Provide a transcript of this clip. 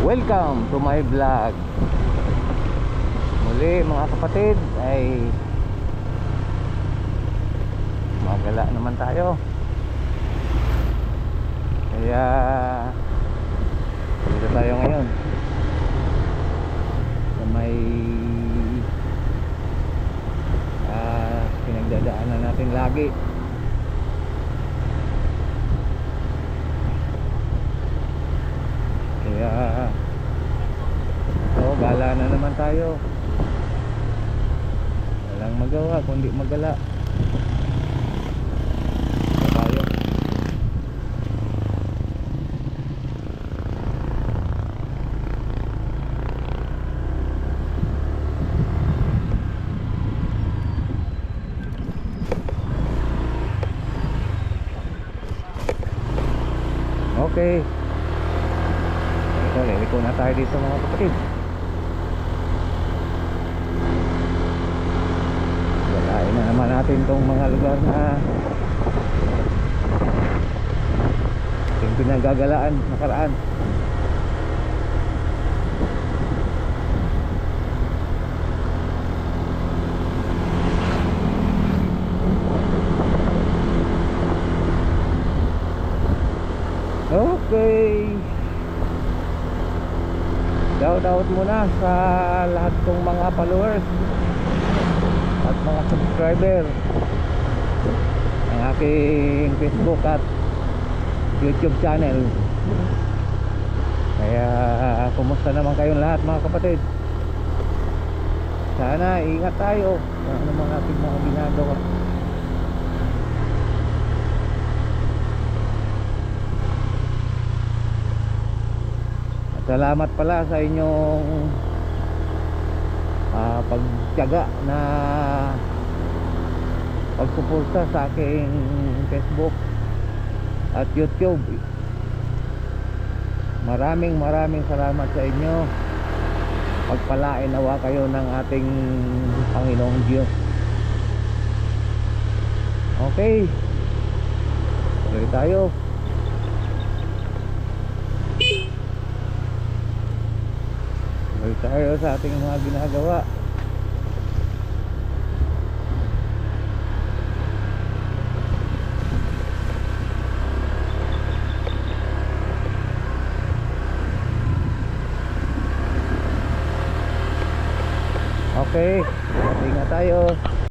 Welcome to my vlog. Muli mga kapatid ay magala naman tayo. Kaya dito tayo ngayon sa may pinagdadaanan natin lagi. Kaya gala na naman tayo. Walang magawa kundi magala. Tayo. Okay. Liliko na tayo dito mga kapatid. Walain na naman natin tong mga lugar na ating pinagagalaan nakaraan. Okay, shout out muna sa lahat kong mga followers at mga subscriber ng aking Facebook at YouTube channel. Kaya kumusta naman kayong lahat mga kapatid? Sana ingat tayo sa ano mga ating mga ginagawa. Salamat pala sa inyong pagtiyaga na pagsuporta sa aking Facebook at YouTube. Maraming salamat sa inyo. Pagpalain nawa kayo ng ating Panginoong Diyos. Okay, tuloy tayo. Tuloy tayo sa ating mga ginagawa. Okay.